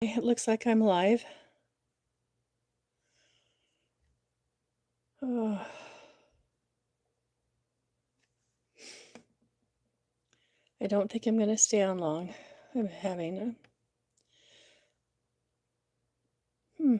It looks like I'm live. Oh, I don't think I'm going to stay on long. I'm having a... Hmm.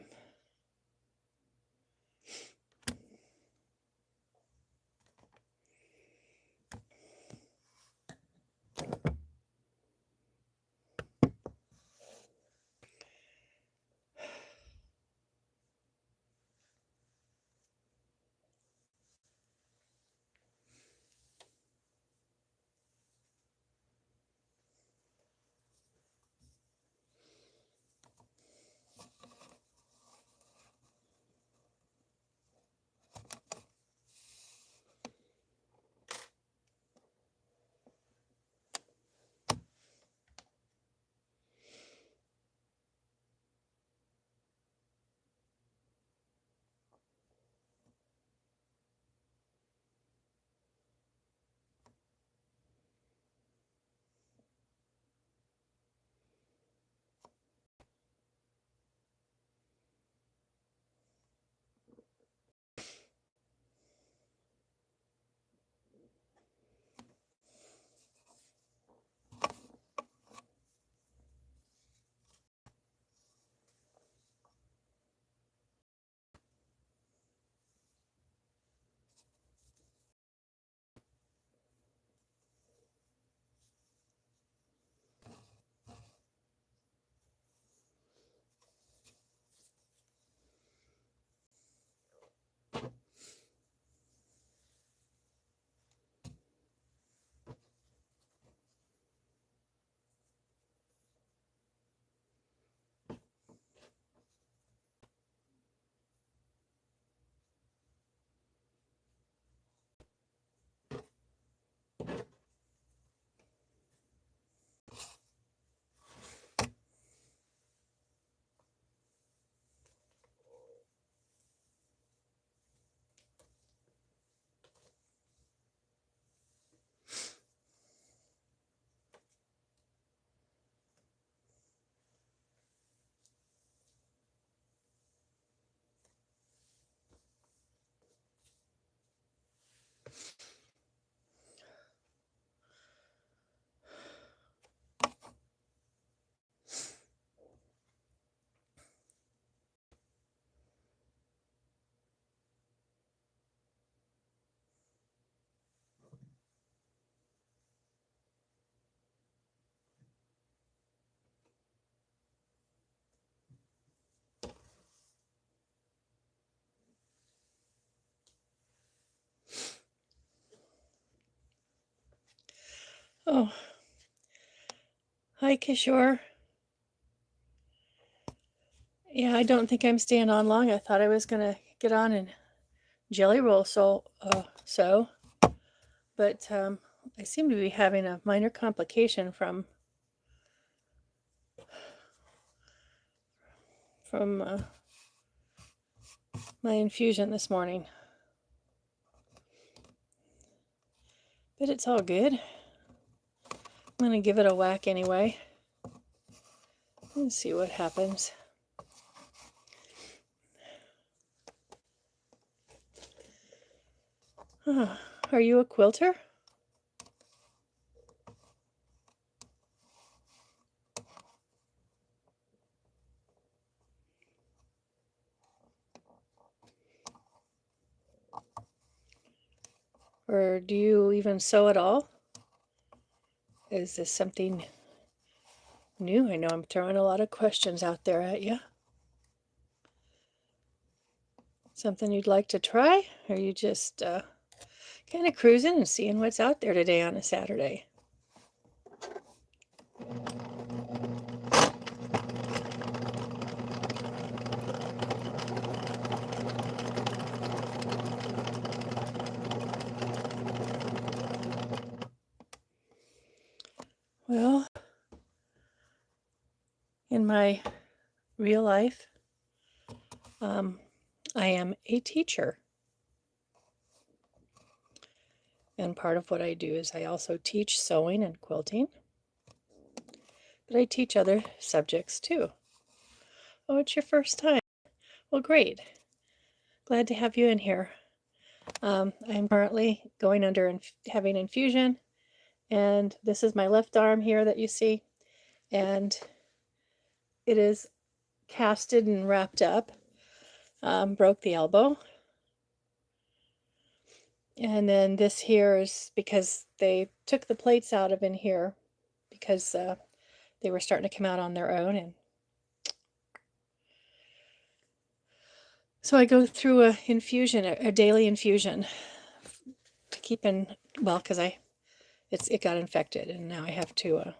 Oh, hi, Kishore. Yeah, I don't think I'm staying on long. I thought I was going to get on and jelly roll but I seem to be having a minor complication from my infusion this morning. But it's all good. I'm going to give it a whack anyway and see what happens. Are you a quilter? Or do you even sew at all? Is this something new? I know I'm throwing a lot of questions out there at you. Something you'd like to try? Or are you just kind of cruising and seeing what's out there today on a Saturday? Well, in my real life, I am a teacher. And part of what I do is I also teach sewing and quilting. But I teach other subjects too. Oh, it's your first time. Well, great. Glad to have you in here. I'm currently going under having infusion, and this is my left arm here that you see, and it is casted and wrapped up. Broke the elbow. And then this here is because they took the plates out of in here because they were starting to come out on their own. And so I go through a infusion, a daily infusion to keep in, well, because it got infected and now I have to,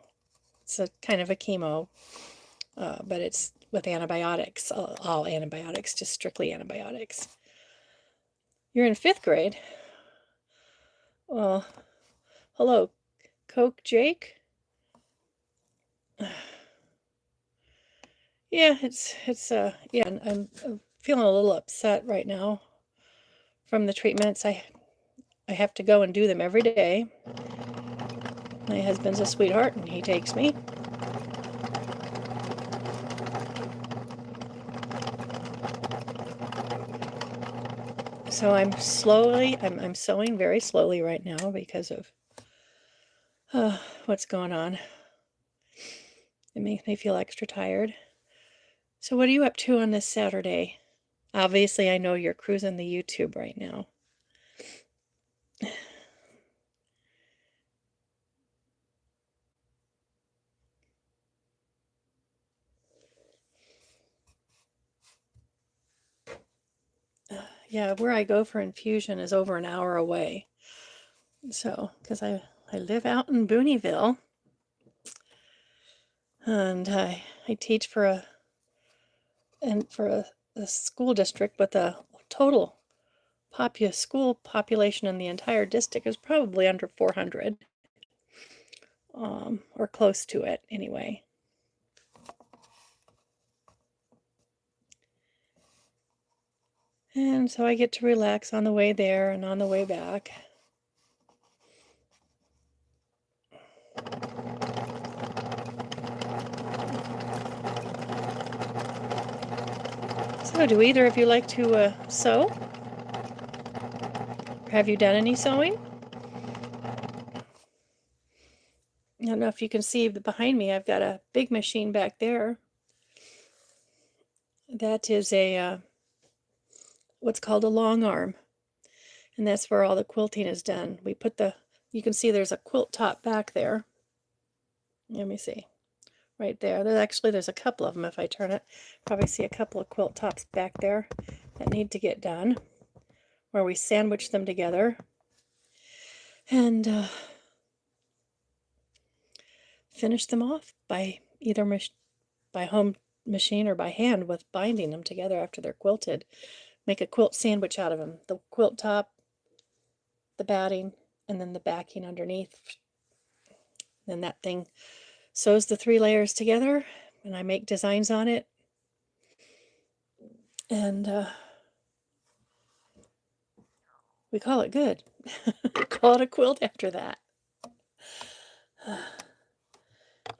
it's a kind of a chemo, but it's with antibiotics, all antibiotics, just strictly antibiotics. You're in 5th grade. Well, hello, Coke Jake. Yeah, yeah, I'm feeling a little upset right now from the treatments. I have to go and do them every day. My husband's a sweetheart and he takes me. So I'm sewing very slowly right now because of what's going on. It makes me feel extra tired. So what are you up to on this Saturday? Obviously, I know you're cruising the YouTube right now. Yeah, where I go for infusion is over an hour away. So, because I live out in Booneyville, and I teach for a school district with a total school population in the entire district is probably under 400, or close to it anyway. And so I get to relax on the way there and on the way back. So do either of you like to sew? Have you done any sewing? I don't know if you can see behind me, I've got a big machine back there. That is a what's called a long arm, and that's where all the quilting is done. We put you can see there's a quilt top back there. Let me see, right there. There's a couple of them. If I turn it, probably see a couple of quilt tops back there that need to get done, where we sandwich them together and finish them off by either by home machine or by hand with binding them together after they're quilted. Make a quilt sandwich out of them. The quilt top, the batting, and then the backing underneath. Then that thing sews the 3 layers together, and I make designs on it. And we call it good. Call it a quilt after that.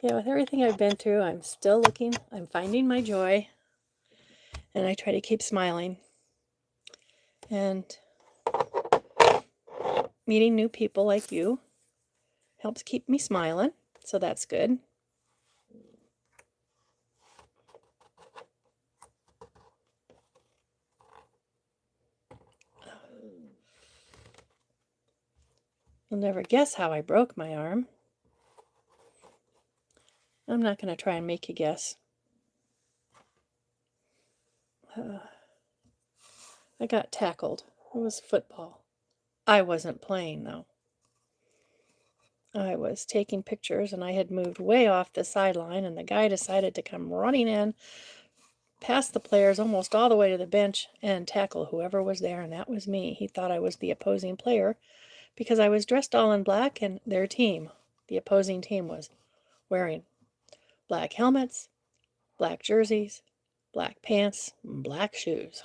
Yeah, with everything I've been through, I'm still looking. I'm finding my joy, and I try to keep smiling. And meeting new people like you helps keep me smiling, so that's good. You'll never guess how I broke my arm. I'm not going to try and make you guess. I got tackled. It was football. I wasn't playing, though. I was taking pictures, and I had moved way off the sideline, and the guy decided to come running in, past the players, almost all the way to the bench, and tackle whoever was there, and that was me. He thought I was the opposing player because I was dressed all in black, and their team, the opposing team, was wearing black helmets, black jerseys, black pants, and black shoes.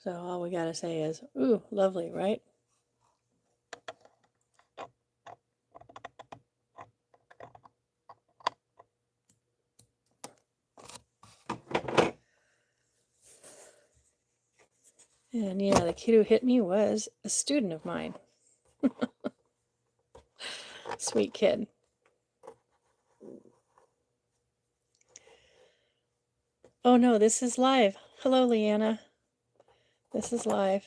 So all we got to say is, ooh, lovely, right? And yeah, the kid who hit me was a student of mine. Sweet kid. Oh no, this is live. Hello, Leanna. This is live.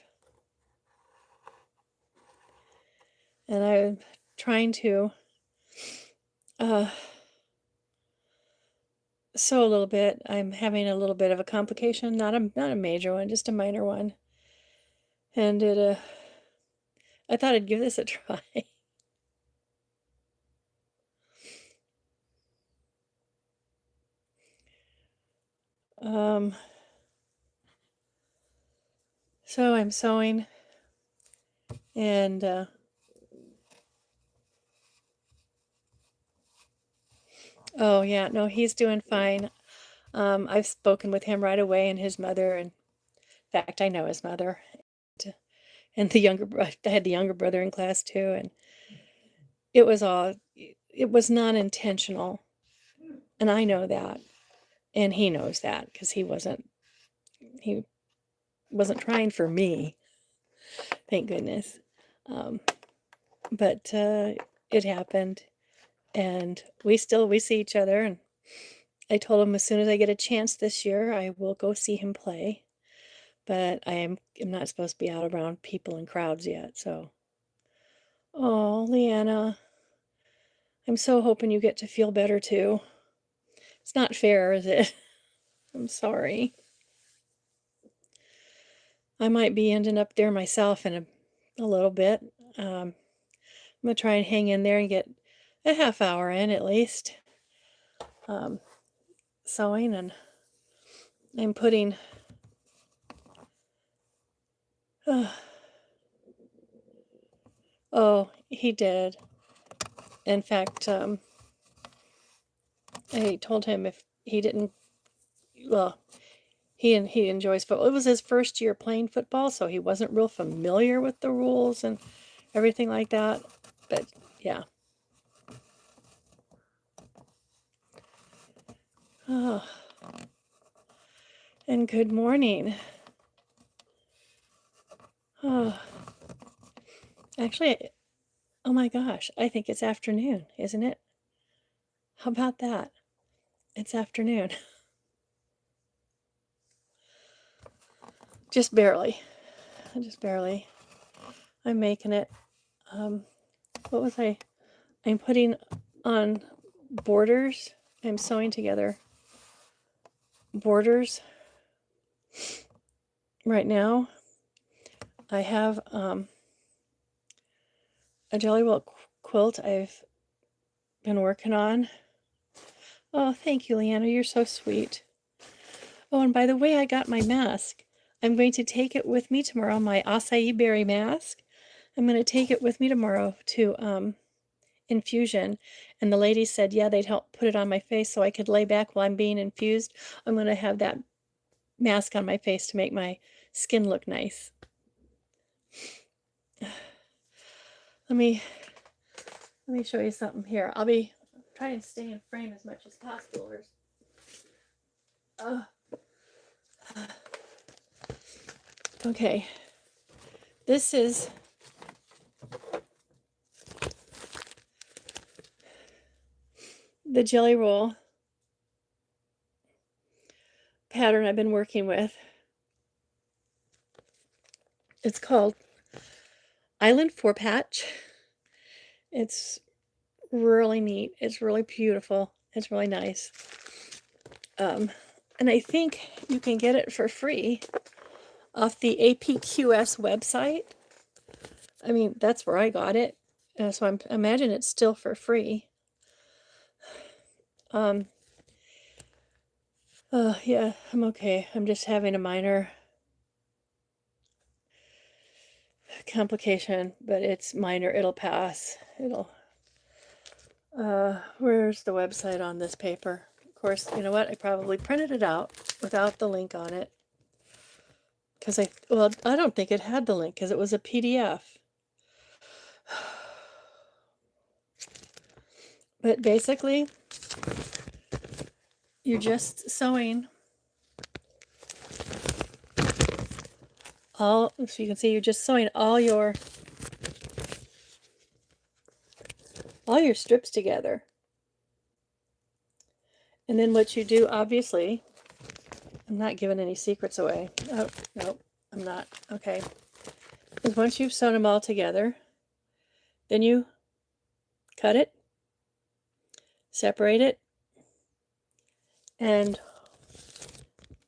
And I'm trying to sew a little bit. I'm having a little bit of a complication, not a major one, just a minor one. And I thought I'd give this a try. So I'm sewing, and oh yeah, no, he's doing fine. I've spoken with him right away, and his mother, and in fact, I know his mother, and I had the younger brother in class too, and it was not intentional, and I know that, and he knows that because he wasn't trying for me, thank goodness. But it happened, and we see each other, and I told him as soon as I get a chance this year, I will go see him play. But I'm not supposed to be out around people and crowds yet, so. Oh, Leanna, I'm so hoping you get to feel better too. It's not fair, is it? I'm sorry. I might be ending up there myself in a little bit. I'm going to try and hang in there and get a half hour in at least. Sewing, and I'm putting oh, he did. In fact, I told him if he didn't, well, he enjoys football. It was his first year playing football, so he wasn't real familiar with the rules and everything like that. But yeah. Oh. And good morning. Oh. Actually, oh my gosh, I think it's afternoon, isn't it? How about that? It's afternoon. Just barely. Just barely. I'm making it. What was I? I'm putting on borders. I'm sewing together borders right now. I have a Jelly Roll quilt I've been working on. Oh, thank you, Leanna. You're so sweet. Oh, and by the way, I got my mask. I'm going to take it with me tomorrow, my acai berry mask. I'm going to take it with me tomorrow to infusion. And the lady said, yeah, they'd help put it on my face so I could lay back while I'm being infused. I'm going to have that mask on my face to make my skin look nice. Let me show you something here. I'll be trying to stay in frame as much as possible. Okay, this is the Jelly Roll pattern I've been working with. It's called Island 4-Patch. It's really neat. It's really beautiful. It's really nice. And I think you can get it for free off the APQS website. I mean, that's where I got it. So I imagine it's still for free. Yeah, I'm okay. I'm just having a minor complication, but it's minor. It'll pass. Where's the website on this paper? Of course, you know what? I probably printed it out without the link on it. because I don't think it had the link because it was a PDF. But basically, you're just sewing so you can see you're just sewing all your strips together. And then what you do, obviously, I'm not giving any secrets away. Oh, no, I'm not. Okay. Is once you've sewn them all together, then you cut it, separate it, and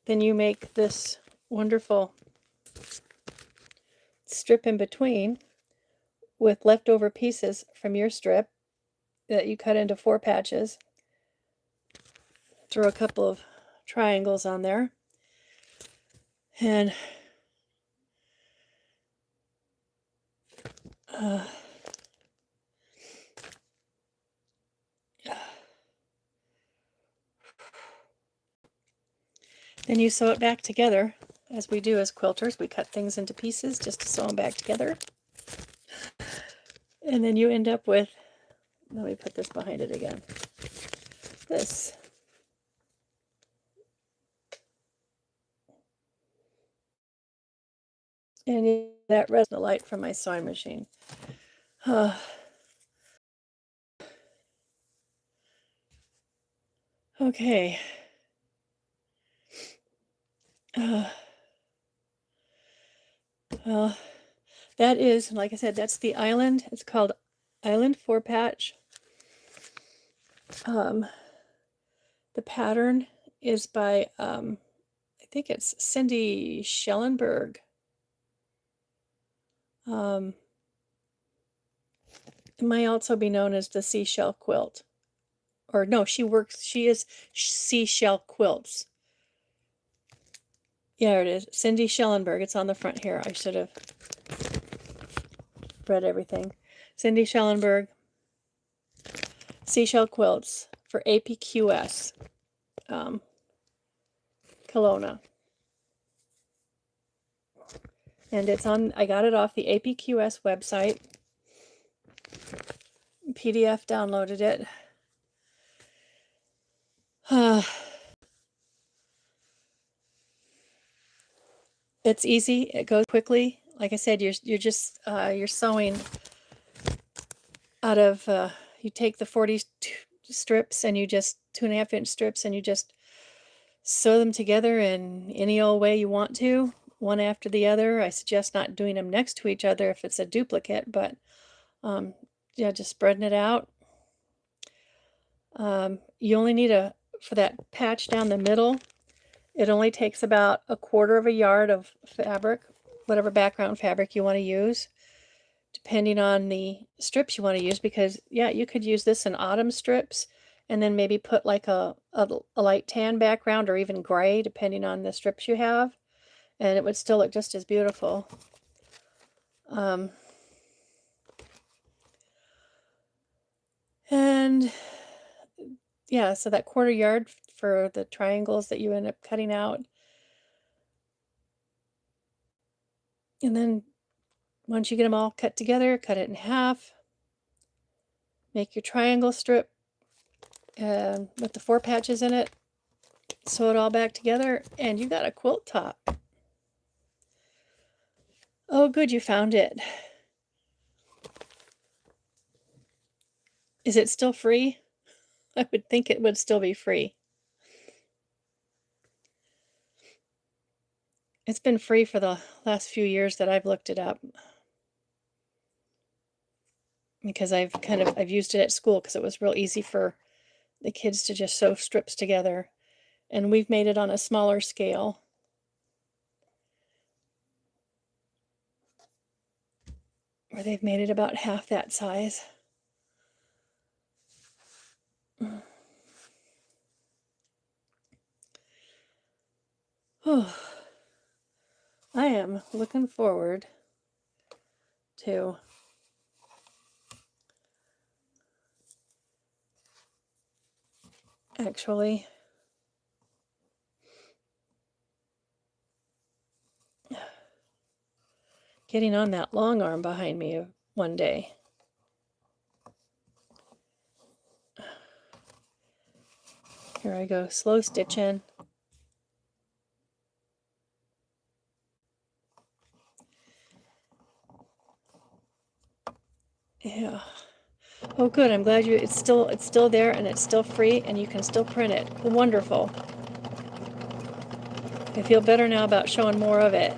then you make this wonderful strip in between with leftover pieces from your strip that you cut into 4 patches. Throw a couple of triangles on there, and then you sew it back together, as we do as quilters. We cut things into pieces just to sew them back together. And then you end up with, let me put this behind it again, this. And that resin light from my sewing machine. Okay. Well, that is, like I said, that's the Island. It's called Island 4-patch. The pattern is by, I think it's Cindy Schellenberg. It might also be known as the Seashell Quilt. Or no, she is Seashell Quilts. Yeah, it is. Cindy Schellenberg. It's on the front here. I should have read everything. Cindy Schellenberg. Seashell Quilts for APQS. Kelowna. And it's on, I got it off the APQS website. PDF downloaded it. It's easy. It goes quickly. Like I said, you're just you're sewing out of you take the 40 strips and you just 2.5-inch strips and you just sew them together in any old way you want to, one after the other. I suggest not doing them next to each other if it's a duplicate, but yeah, just spreading it out. You only need for that patch down the middle, it only takes about 1/4 yard of fabric, whatever background fabric you want to use, depending on the strips you want to use, because yeah, you could use this in autumn strips and then maybe put like a light tan background or even gray, depending on the strips you have, and it would still look just as beautiful. And yeah, so that 1/4 yard for the triangles that you end up cutting out. And then once you get them all cut together, cut it in half. Make your triangle strip with the 4 patches in it. Sew it all back together, and you got a quilt top. Oh, good, you found it. Is it still free? I would think it would still be free. It's been free for the last few years that I've looked it up, because I've used it at school because it was real easy for the kids to just sew strips together, and we've made it on a smaller scale. Where they've made it about half that size. Oh, I am looking forward to actually getting on that long arm behind me one day. Here I go, slow stitching. Yeah. Oh, good. I'm glad it's still there and it's still free and you can still print it. Wonderful. I feel better now about showing more of it.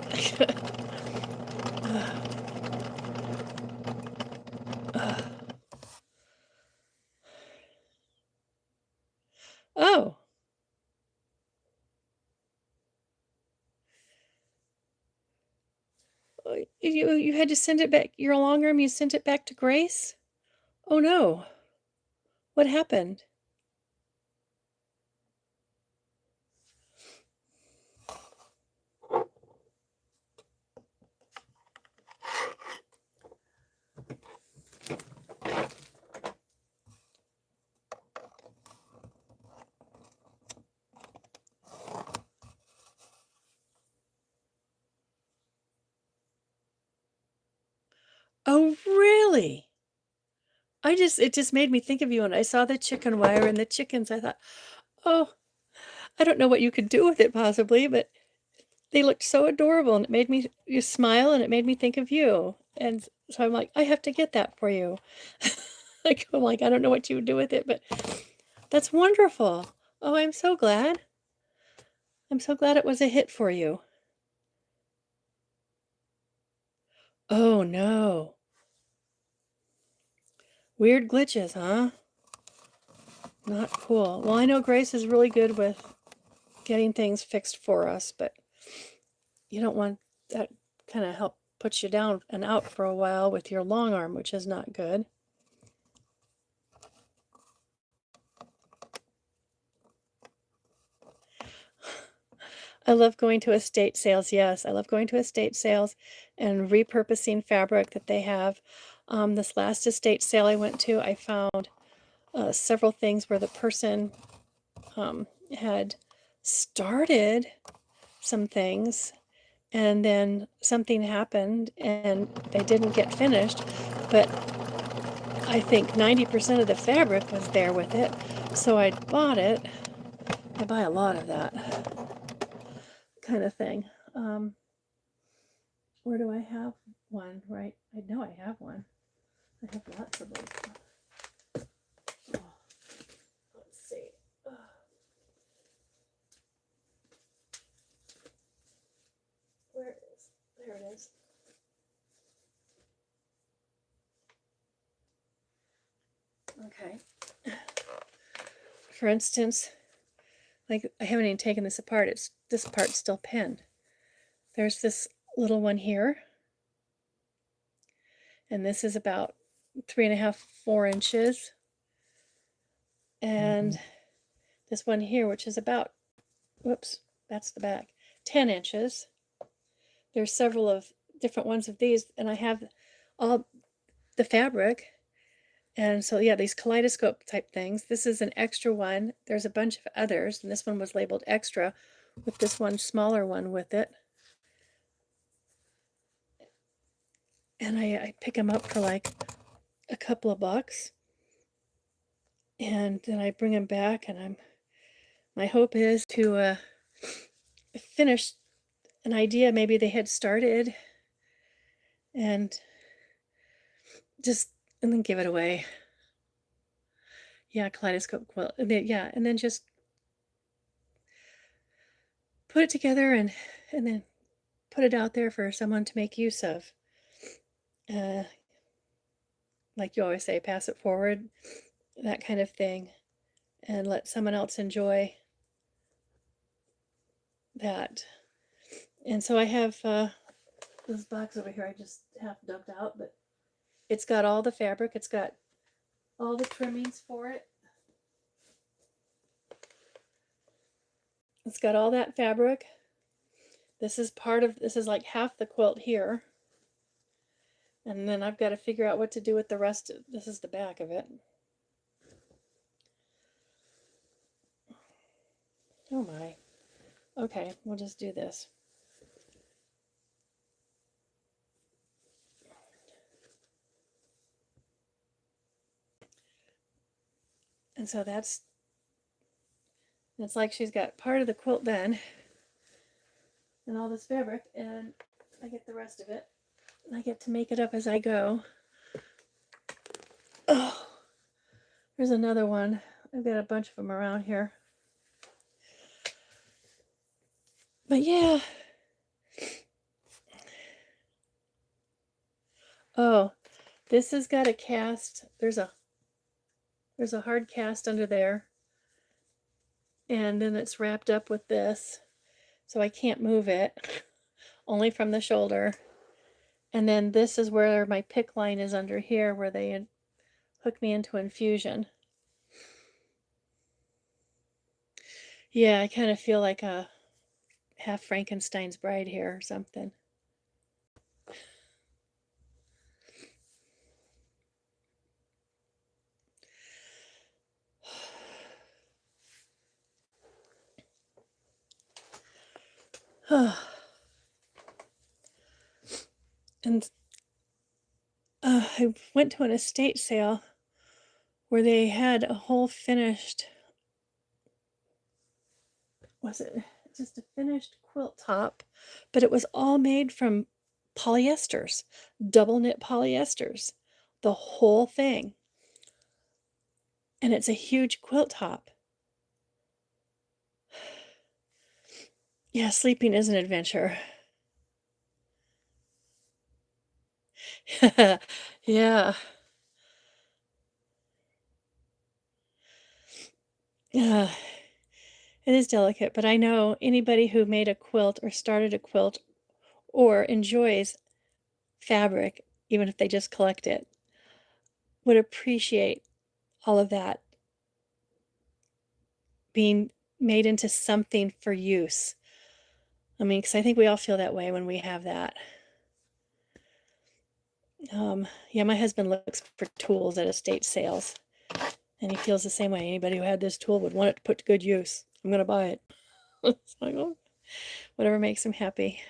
Oh. You had to send it back. Your long arm, you sent it back to Grace? Oh no. What happened? Oh, really? It just made me think of you, and I saw the chicken wire and the chickens. I thought, oh, I don't know what you could do with it possibly, but they looked so adorable and it made me you smile and it made me think of you. And so I'm like, I have to get that for you. I'm like, I don't know what you would do with it, but that's wonderful. Oh, I'm so glad. I'm so glad it was a hit for you. Oh no. Weird glitches, huh? Not cool. Well, I know Grace is really good with getting things fixed for us, but you don't want that kind of help put you down and out for a while with your long arm, which is not good. I love going to estate sales. Yes, I love going to estate sales and repurposing fabric that they have. This last estate sale I went to, I found several things where the person had started some things and then something happened and they didn't get finished, but I think 90% of the fabric was there with it, so I bought it. I buy a lot of that kind of thing. Where do I have one? Right, I know I have one. I have lots of them. Oh, let's see. Where is? There it is. Okay. For instance, like I haven't even taken this apart. This part's still pinned. There's this little one here, and this is about 3.5, 4 inches, and this one here, which is about, whoops, that's the back, 10 inches. There's several of different ones of these, and I have all the fabric. And so, yeah, these kaleidoscope type things. This is an extra one. There's a bunch of others, and this one was labeled extra with this one smaller one with it. And I pick them up for like a couple of bucks. And then I bring them back, and my hope is to finish an idea maybe they had started and and then give it away. Yeah, kaleidoscope quilt. Yeah, and then just put it together and then put it out there for someone to make use of. Like you always say, pass it forward, that kind of thing, and let someone else enjoy that. And so I have this box over here I just half dumped out, but it's got all the fabric, it's got all the trimmings for it. It's got all that fabric. This is like half the quilt here. And then I've got to figure out what to do with the rest. This is the back of it. Oh my. Okay, we'll just do this. And so it's like she's got part of the quilt done and all this fabric, and I get the rest of it. And I get to make it up as I go. Oh, there's another one. I've got a bunch of them around here. But yeah. Oh, this has got a cast. There's a hard cast under there. And then it's wrapped up with this. So I can't move it. Only from the shoulder. And then this is where my pick line is under here, where they hook me into infusion. Yeah, I kind of feel like a half Frankenstein's bride here or something. And I went to an estate sale where they had a whole finished, was it just a finished quilt top, but it was all made from polyesters, double knit polyesters, the whole thing. And it's a huge quilt top. Yeah, sleeping is an adventure. Yeah. Yeah. It is delicate, but I know anybody who made a quilt or started a quilt or enjoys fabric, even if they just collect it, would appreciate all of that being made into something for use. I mean, because I think we all feel that way when we have that. Yeah, my husband looks for tools at estate sales, and he feels the same way. Anybody who had this tool would want it to put to good use. I'm going to buy it. So, oh, whatever makes him happy.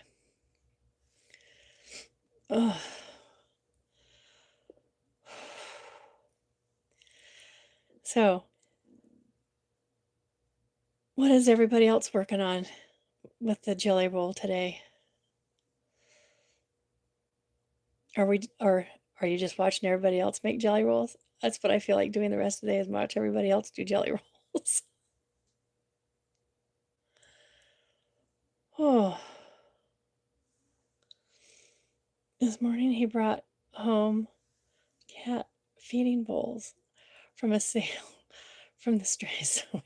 Oh. So, what is everybody else working on with the jelly roll today? Are you just watching everybody else make jelly rolls? That's what I feel like doing the rest of the day, is watch everybody else do jelly rolls. Oh. This morning he brought home cat feeding bowls from a sale from the stray sewing.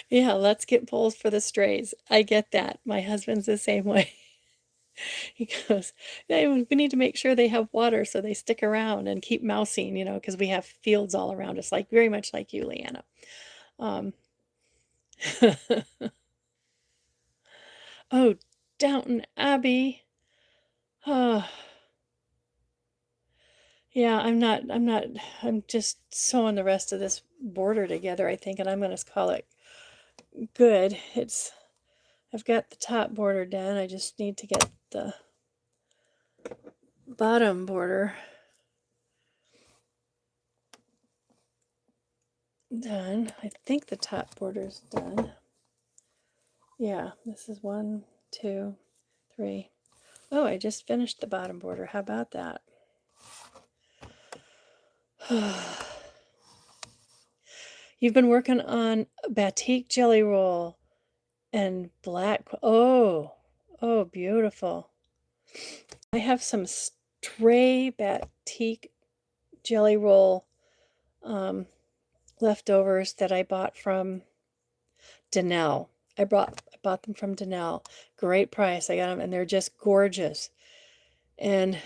Yeah, let's get bowls for the strays. I get that. My husband's the same way. He goes, "Yeah, we need to make sure they have water so they stick around and keep mousing, because we have fields all around us, like very much like you, Leanna." Um, oh, Downton Abbey. Oh, yeah, I'm just sewing the rest of this border together, I think, and I'm going to call it good. I've got the top border done. I just need to get the bottom border done. I think the top border's done. Yeah, this is 1, 2, 3. Oh, I just finished the bottom border. How about that? You've been working on batik jelly roll and black. Oh, beautiful. I have some stray batik jelly roll leftovers that I bought from Danelle. I bought them from Danelle. Great price. I got them, and they're just gorgeous. And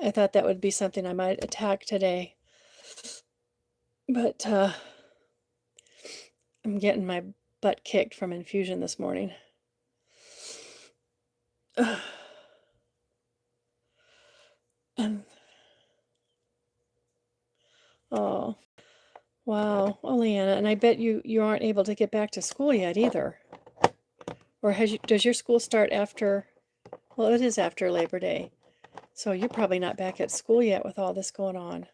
I thought that would be something I might attack today. But I'm getting my butt kicked from infusion this morning. Oh, wow. Oh, Leanna, and I bet you aren't able to get back to school yet either. Or does your school start after, well, it is after Labor Day. So you're probably not back at school yet with all this going on.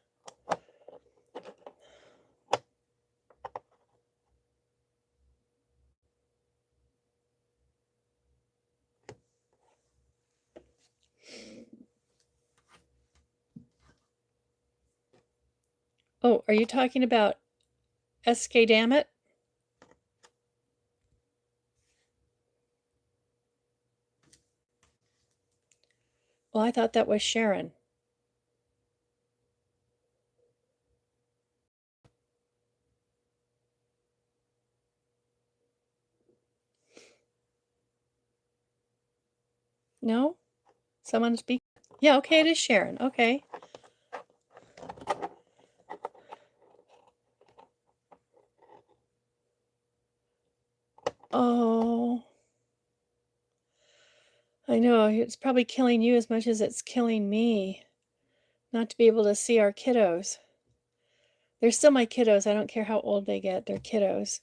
Oh, are you talking about SK Dammit? Well, I thought that was Sharon. No? Someone speak? Yeah, okay, it is Sharon. Okay. Oh, I know. It's probably killing you as much as it's killing me not to be able to see our kiddos. They're still my kiddos. I don't care how old they get. They're kiddos.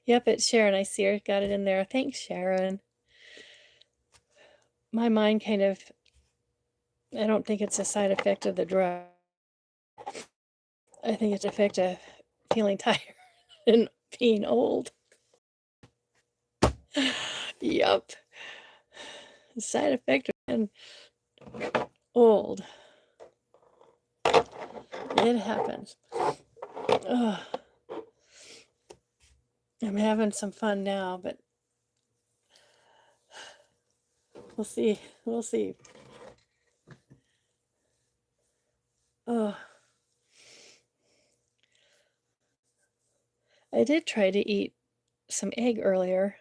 Yep, it's Sharon. I see her. Got it in there. Thanks, Sharon. My mind kind of, I don't think it's a side effect of the drug. I think it's an effect of feeling tired and being old. Yep. Side effect of being old. It happens. Ugh. I'm having some fun now, but we'll see. We'll see. Oh, I did try to eat some egg earlier.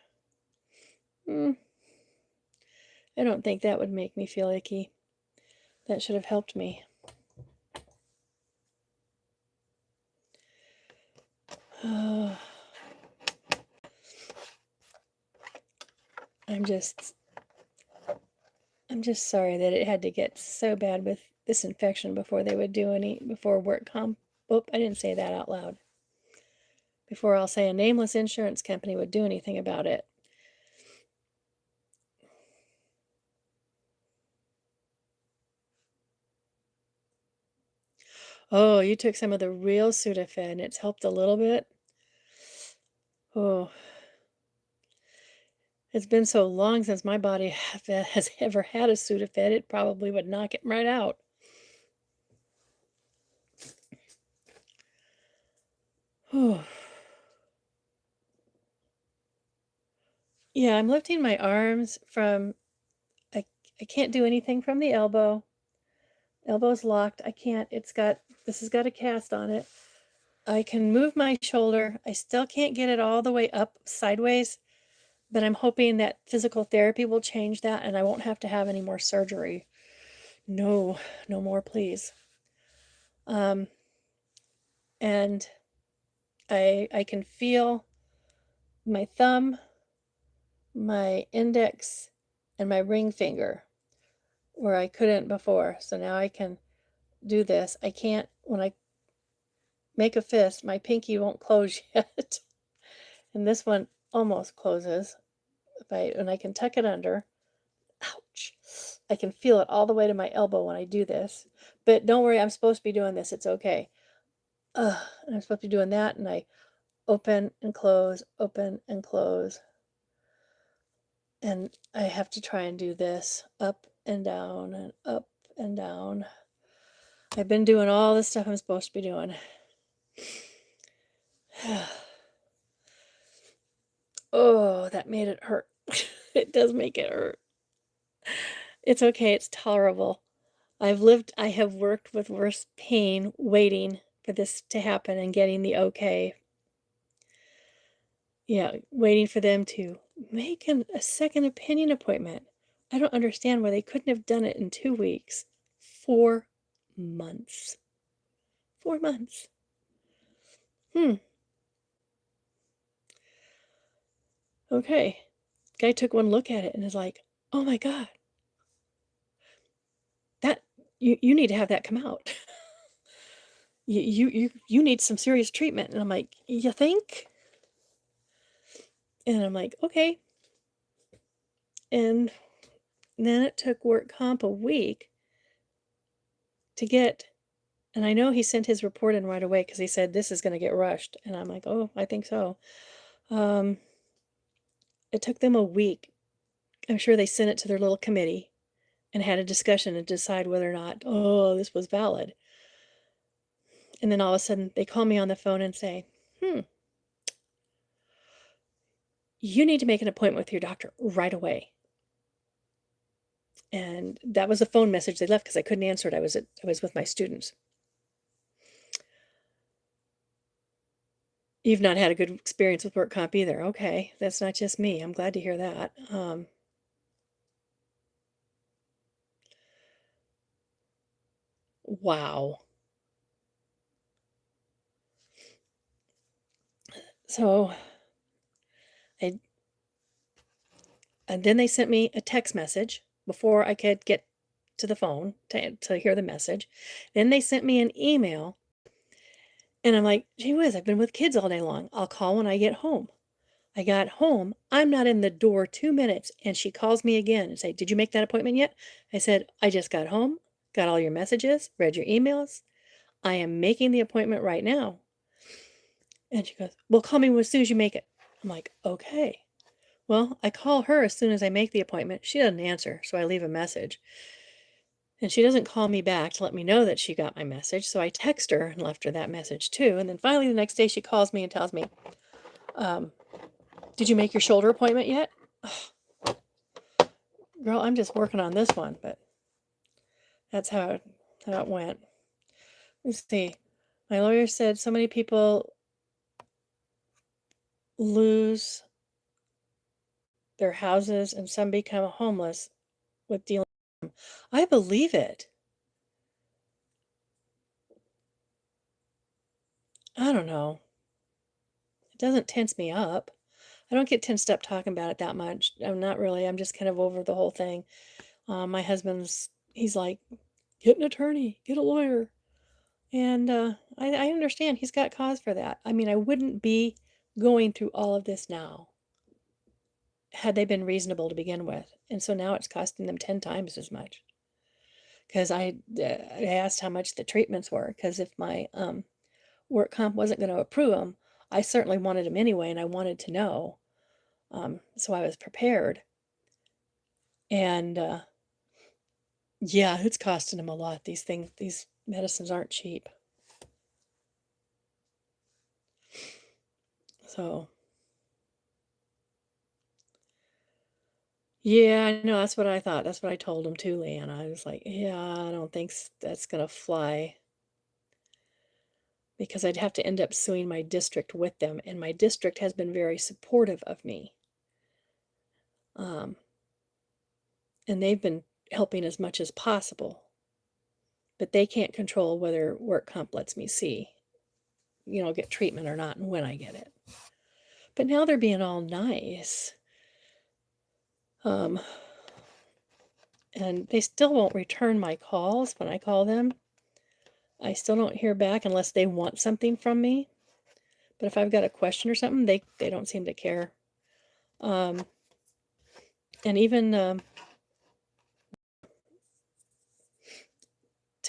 I don't think that would make me feel icky. That should have helped me. Oh, I'm just sorry that it had to get so bad with this infection before they would do any, before work comp. Oh, I didn't say that out loud. Before I'll say a nameless insurance company would do anything about it. Oh, you took some of the real Sudafed and it's helped a little bit. Oh, it's been so long since my body has ever had a Sudafed, it probably would knock it right out. Oh. Yeah, I'm lifting my arms from, I can't do anything from the elbow. Elbow's locked. I can't, this has got a cast on it. I can move my shoulder. I still can't get it all the way up sideways, but I'm hoping that physical therapy will change that and I won't have to have any more surgery. No, no more, please. And I can feel my thumb, my index, and my ring finger where I couldn't before. So now I can do this. I can't, when I make a fist, my pinky won't close yet. And this one almost closes. And I can tuck it under. Ouch. I can feel it all the way to my elbow when I do this. But don't worry, I'm supposed to be doing this. It's okay. And I'm supposed to be doing that, and I open and close, open and close. And I have to try and do this up and down and up and down. I've been doing all the stuff I'm supposed to be doing. Oh, that made it hurt. It does make it hurt. It's okay, it's tolerable. I have worked with worse pain waiting for this to happen and getting the okay. Yeah, waiting for them to make a second opinion appointment. I don't understand why they couldn't have done it in 2 weeks. 4 months. 4 months. Okay. Guy took one look at it and is like, "Oh my God, that you need to have that come out. You need some serious treatment." And I'm like, "You think?" And I'm like, okay. And then it took work comp a week to get, and I know he sent his report in right away because he said this is going to get rushed. And I'm like, oh, I think so. Um, it took them a week. I'm sure they sent it to their little committee and had a discussion and decide whether or not, oh, this was valid. And then all of a sudden they call me on the phone and say, you need to make an appointment with your doctor right away. And that was a phone message they left because I couldn't answer it. I was with my students. You've not had a good experience with work comp either. Okay, that's not just me. I'm glad to hear that. Wow. So I and then they sent me a text message before I could get to the phone to hear the message. Then they sent me an email, and I'm like, gee whiz, I've been with kids all day long. I'll call when I get home. I got home. I'm not in the door 2 minutes, and she calls me again and say, did you make that appointment yet? I said, I just got home, got all your messages, read your emails. I am making the appointment right now. And she goes, well, call me as soon as you make it. I'm like, okay. Well, I call her as soon as I make the appointment. She doesn't answer, so I leave a message. And she doesn't call me back to let me know that she got my message, so I text her and left her that message too. And then finally the next day she calls me and tells me, did you make your shoulder appointment yet? Girl, I'm just working on this one, but that's how it went. Let's see. My lawyer said so many people lose their houses and some become homeless with dealing with them. I believe it. I don't know. It doesn't tense me up. I don't get tensed up talking about it that much. I'm not really. I'm just kind of over the whole thing. My he's like, get an attorney, get a lawyer. And I understand he's got cause for that. I mean, I wouldn't be going through all of this now had they been reasonable to begin with. And so now it's costing them 10 times as much. Because I asked how much the treatments were, because if my work comp wasn't going to approve them, I certainly wanted them anyway, and I wanted to know. So I was prepared. And yeah, it's costing them a lot. These medicines aren't cheap. So yeah, I know. That's what I thought. That's what I told him too, Leanne. I was like, yeah, I don't think that's gonna fly because I'd have to end up suing my district with them, and my district has been very supportive of me. Um, and they've been helping as much as possible, but they can't control whether work comp lets me get treatment or not, and when I get it. But now they're being all nice. And they still won't return my calls when I call them. I still don't hear back unless they want something from me. But if I've got a question or something, they don't seem to care. And even to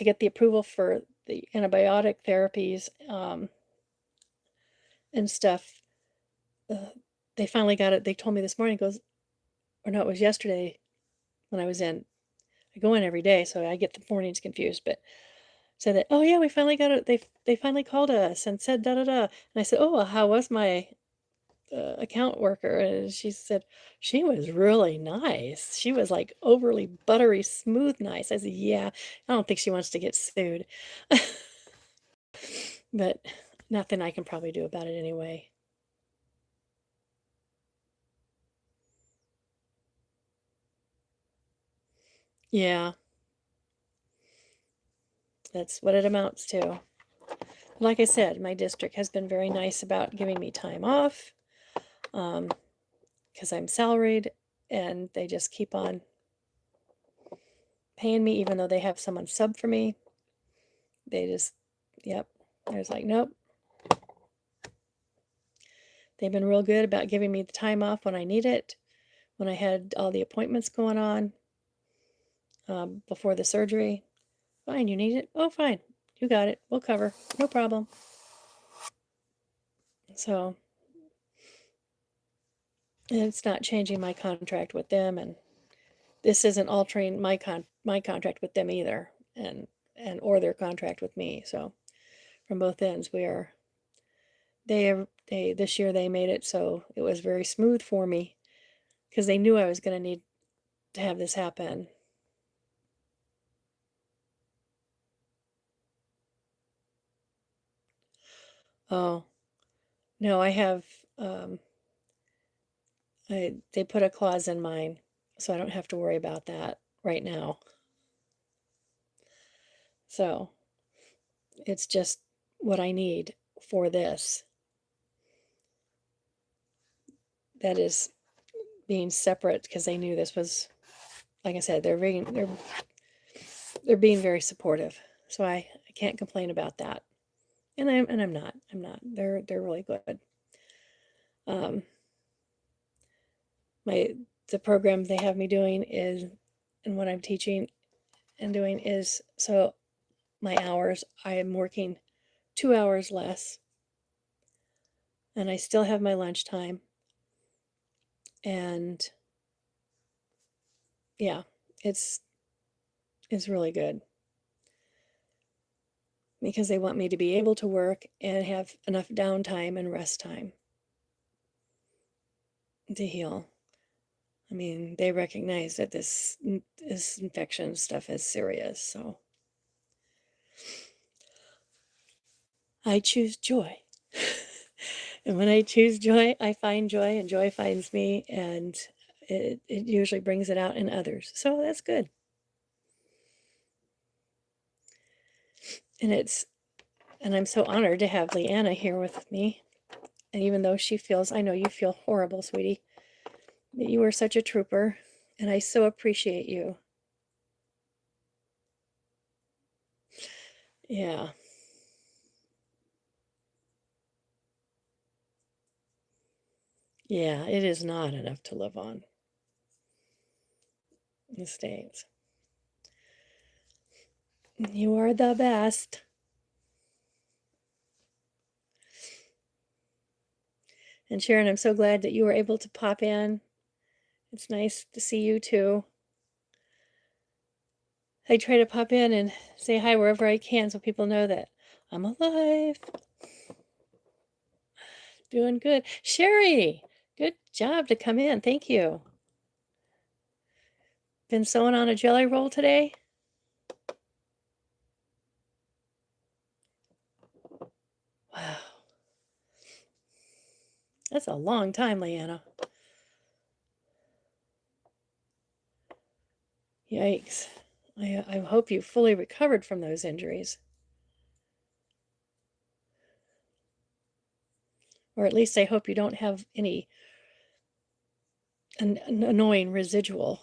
get the approval for the antibiotic therapies and stuff, they finally got it. They told me this morning, or no, it was yesterday when I was in. I go in every day, so I get the mornings confused. But said that, oh yeah, we finally got it. They finally called us and said da da da. And I said, oh well, how was my account worker? And she said she was really nice. She was like overly buttery smooth nice. I said, yeah, I don't think she wants to get sued. But nothing I can probably do about it anyway. Yeah, that's what it amounts to. Like I said, my district has been very nice about giving me time off because I'm salaried, and they just keep on paying me even though they have someone sub for me. They just, yep. I was like, nope. They've been real good about giving me the time off when I need it, when I had all the appointments going on before the surgery. Fine, you need it? Oh, fine. You got it. We'll cover. No problem. So it's not changing my contract with them, and this isn't altering my contract with them either, and or their contract with me. So from both ends, they this year they made it so it was very smooth for me because they knew I was going to need to have this happen. Oh, no, I have they put a clause in mine, so I don't have to worry about that right now. So it's just what I need for this. That is being separate because they knew this was, like I said, they're being very supportive. So I can't complain about that. And I'm not. They're really good. The program they have me doing is, and what I'm teaching and doing is, so my hours, I am working 2 hours less, and I still have my lunch time. And yeah, it's really good because they want me to be able to work and have enough downtime and rest time to heal. I mean, they recognize that this infection stuff is serious, so I choose joy. And when I choose joy, I find joy, and joy finds me, and it usually brings it out in others. So that's good. And I'm so honored to have Leanna here with me. And even though she feels, I know you feel horrible, sweetie, but you are such a trooper, and I so appreciate you. Yeah. Yeah, it is not enough to live on in the States. You are the best. And Sharon, I'm so glad that you were able to pop in. It's nice to see you too. I try to pop in and say hi wherever I can so people know that I'm alive. Doing good. Sherry, good job to come in. Thank you. Been sewing on a jelly roll today? Wow. That's a long time, Leanna. Yikes. I hope you fully recovered from those injuries. Or at least I hope you don't have any an annoying residual.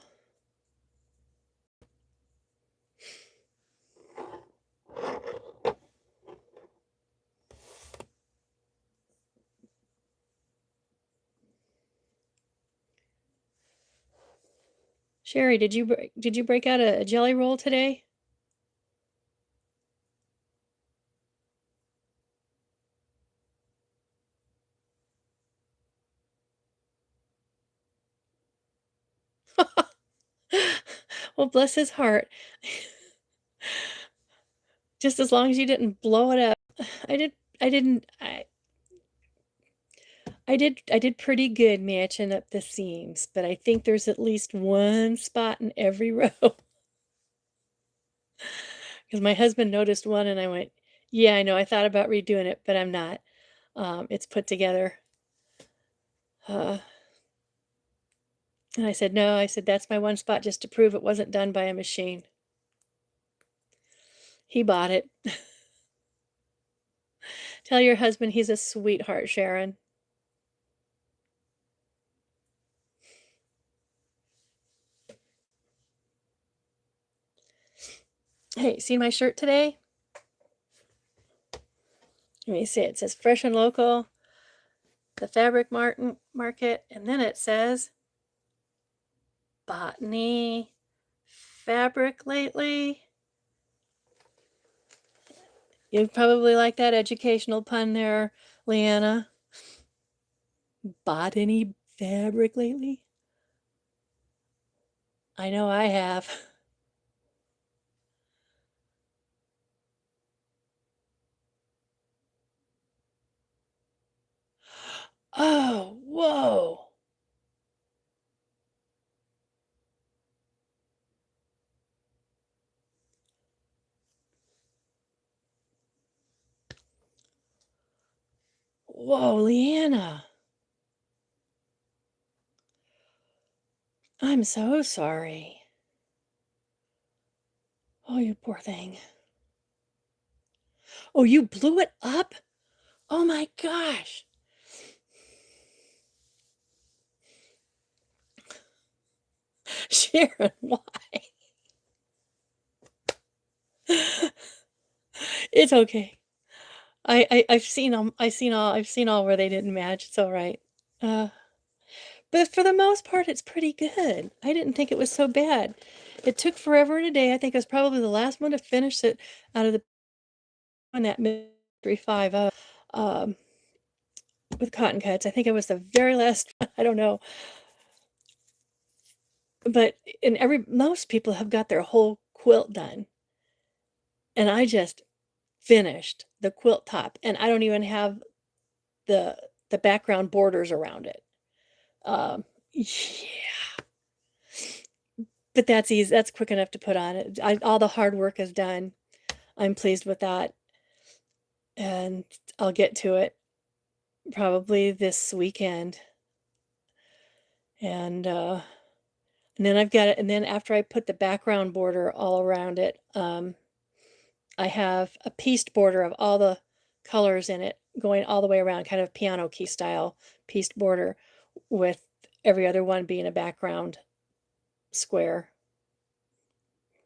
Sherry, did you break out a jelly roll today? Well, bless his heart. Just as long as you didn't blow it up. I did pretty good matching up the seams, but I think there's at least one spot in every row. Because my husband noticed one and I went, yeah, I know, I thought about redoing it, but I'm not. It's put together. And I said, no, I said, that's my one spot just to prove it wasn't done by a machine. He bought it. Tell your husband he's a sweetheart, Sharon. Hey, see my shirt today? Let me see, it says fresh and local. the fabric market, and then it says botany fabric lately. You probably like that educational pun there, Leanna. Bought any fabric lately? I know I have. Oh, whoa. Whoa, Leanna. I'm so sorry. Oh, you poor thing. Oh, you blew it up? Oh my gosh. Sharon, why? It's okay. I've seen I've seen all where they didn't match. It's all right. Uh, but for the most part, it's pretty good. I didn't think it was so bad. It took forever and a day. I think I was probably the last one to finish it out of the on that mystery 5 with cotton cuts. I think it was the very last one. I don't know. But most people have got their whole quilt done. And I just finished the quilt top, and I don't even have the background borders around it. Yeah, but that's easy. That's quick enough to put on it. All the hard work is done. I'm pleased with that, and I'll get to it probably this weekend. And then I've got it. And then after I put the background border all around it, I have a pieced border of all the colors in it going all the way around, kind of piano key style pieced border, with every other one being a background square.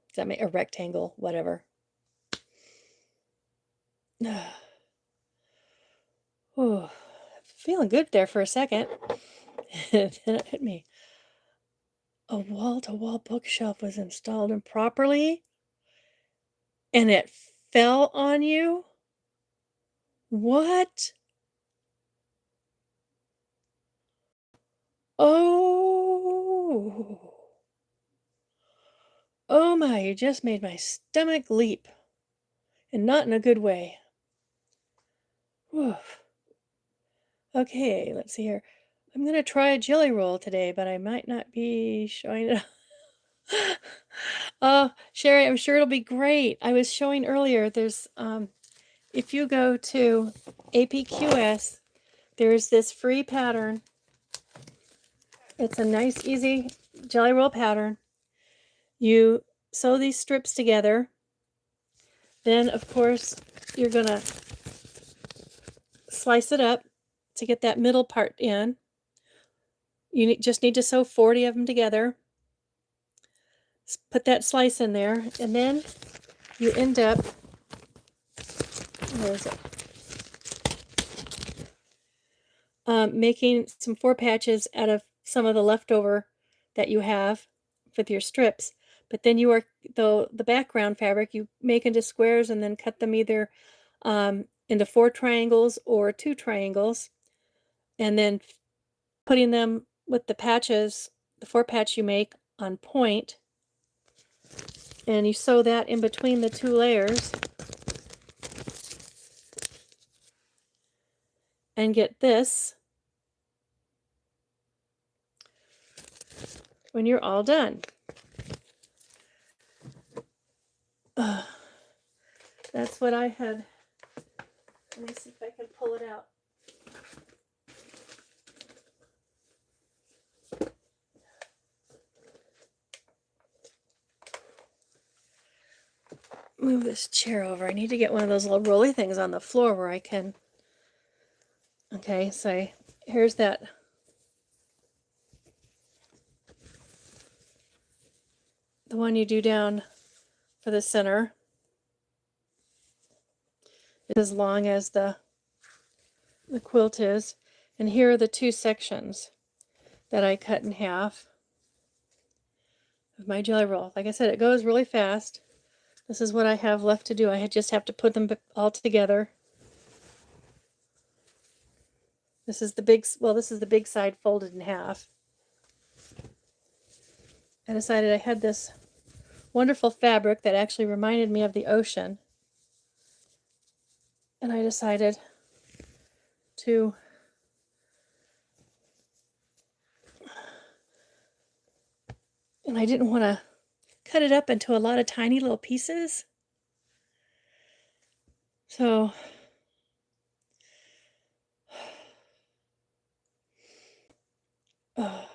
Does that make a rectangle, whatever? Oh, feeling good there for a second. Then it hit me. A wall-to-wall bookshelf was installed improperly and it fell on you? What? Oh. Oh my, you just made my stomach leap. And not in a good way. Whew. Okay, let's see here. I'm gonna try a jelly roll today, but I might not be showing it. Oh, Sherry, I'm sure it'll be great. I was showing earlier, there's if you go to APQS, there's this free pattern. It's a nice, easy jelly roll pattern. You sew these strips together. Then, of course, you're gonna slice it up to get that middle part in. You just need to sew 40 of them together. Put that slice in there, and then you end up, where is it? Making some 4 patches out of some of the leftover that you have with your strips. But then you are the background fabric you make into squares and then cut them either into 4 triangles or 2 triangles, and then putting them with the patches, the 4 patch you make on point, and you sew that in between the 2 layers and get this when you're all done. That's what I had. Let me see if I can pull it out. Move this chair over. I need to get one of those little rolly things on the floor where I can. Okay, so here's that. The one you do down for the center. It's as long as the quilt is. And here are the two sections that I cut in half of my jelly roll. Like I said, it goes really fast. This is what I have left to do. I just have to put them all together. This is the big, well, this is the big side folded in half. I decided I had this wonderful fabric that actually reminded me of the ocean. And I decided to and I didn't want to cut it up into a lot of tiny little pieces. So oh,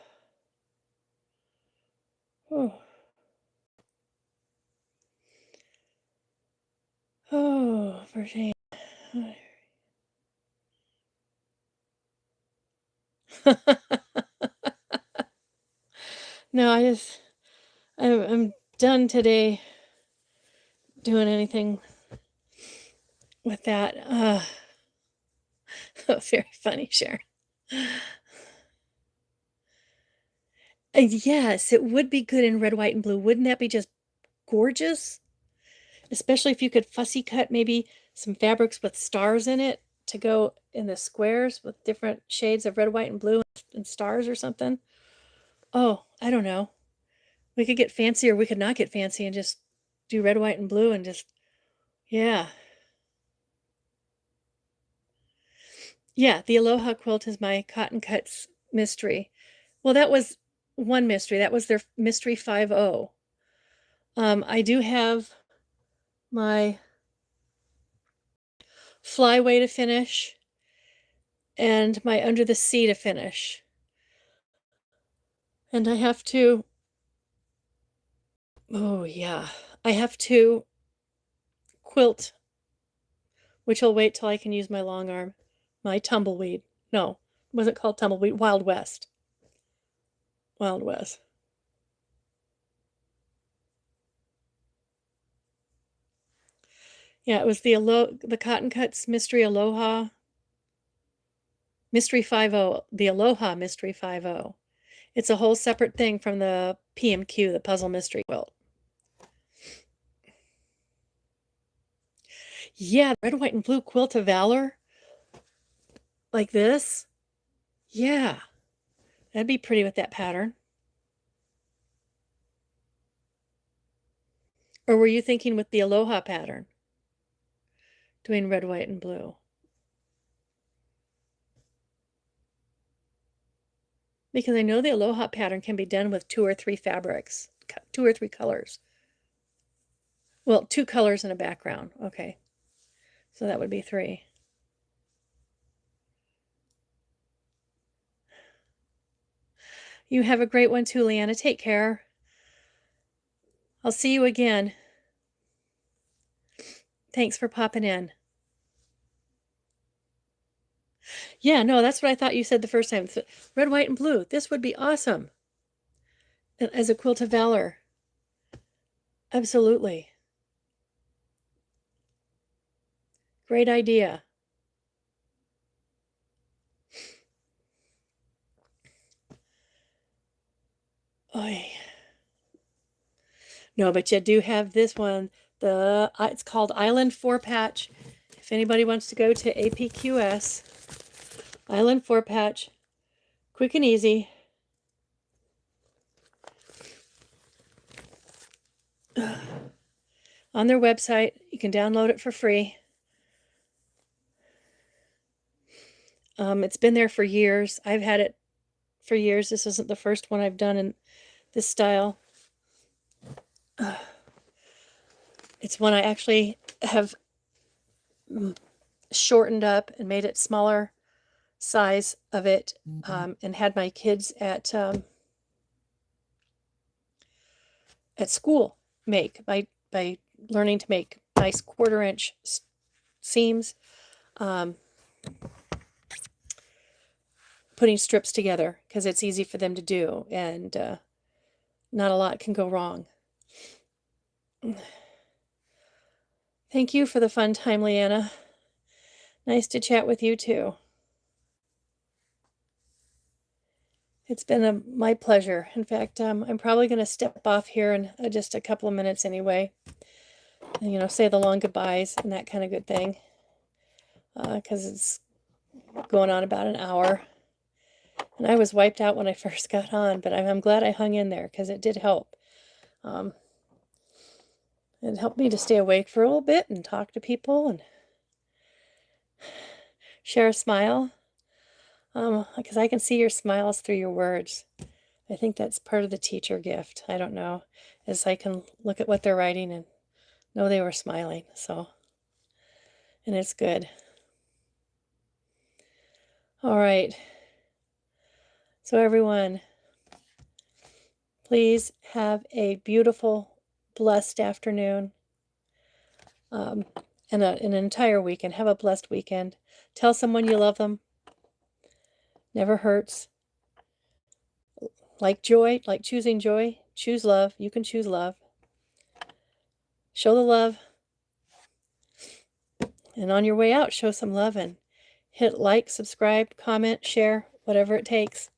for shame. No, I'm done today doing anything with that. Very funny, Sharon. Yes, it would be good in red, white, and blue. Wouldn't that be just gorgeous? Especially if you could fussy cut maybe some fabrics with stars in it to go in the squares with different shades of red, white, and blue and stars or something. Oh, I don't know. We could get fancy or we could not get fancy and just do red, white, and blue and just, yeah. Yeah, the Aloha quilt is my Cotton Cuts mystery. Well, that was one mystery. That was their mystery 5.0. I do have my Flyway to finish and my Under the Sea to finish. And I have to, oh yeah, I have to quilt, which I'll wait till I can use my long arm, my Tumbleweed. No, wasn't called Tumbleweed, Wild West. Wild West. Yeah, it was the Cotton Cuts Mystery Aloha Mystery 5.0, the Aloha Mystery 5.0. It's a whole separate thing from the PMQ, the Puzzle Mystery Quilt. Yeah, red, white, and blue quilt of valor. Like this. Yeah, that'd be pretty with that pattern. Or were you thinking with the Aloha pattern? Doing red, white, and blue. Because I know the Aloha pattern can be done with 2 or 3 fabrics, 2 or 3 colors. Well, 2 colors and a background. Okay. So that would be 3. You have a great one too, Leanna. Take care. I'll see you again. Thanks for popping in. Yeah, no, that's what I thought you said the first time. Red, white, and blue. This would be awesome. As a quilt of valor. Absolutely. Great idea. Oy. No, but you do have this one. It's called Island 4-Patch. If anybody wants to go to APQS, Island 4-Patch, quick and easy. On their website, you can download it for free. It's been there for years. I've had it for years. This isn't the first one I've done in this style. It's one I actually have shortened up and made it smaller size of it, and had my kids at school make by learning to make nice 1/4 inch seams, putting strips together because it's easy for them to do, and not a lot can go wrong. Thank you for the fun time, Leanna. Nice to chat with you too. It's been my pleasure. In fact, I'm probably going to step off here in just a couple of minutes anyway. And, say the long goodbyes and that kind of good thing. Because it's going on about an hour. And I was wiped out when I first got on, but I'm glad I hung in there because it did help. It helped me to stay awake for a little bit and talk to people and share a smile. Because I can see your smiles through your words. I think that's part of the teacher gift. I don't know. Is I can look at what they're writing and know they were smiling. And it's good. All right. So everyone, please have a beautiful, blessed afternoon. And an entire weekend. Have a blessed weekend. Tell someone you love them. Never hurts. Like joy, like choosing joy, choose love. You can choose love. Show the love. And on your way out, show some love and hit like, subscribe, comment, share, whatever it takes.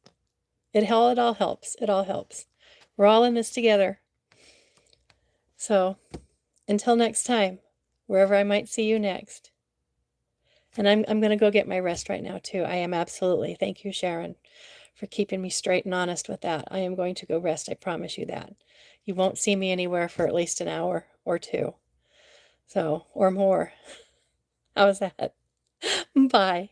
It all helps. It all helps. We're all in this together. So until next time, wherever I might see you next. And I'm going to go get my rest right now, too. I am absolutely. Thank you, Sharon, for keeping me straight and honest with that. I am going to go rest. I promise you that. You won't see me anywhere for at least an hour or two. So, or more. How's that? Bye.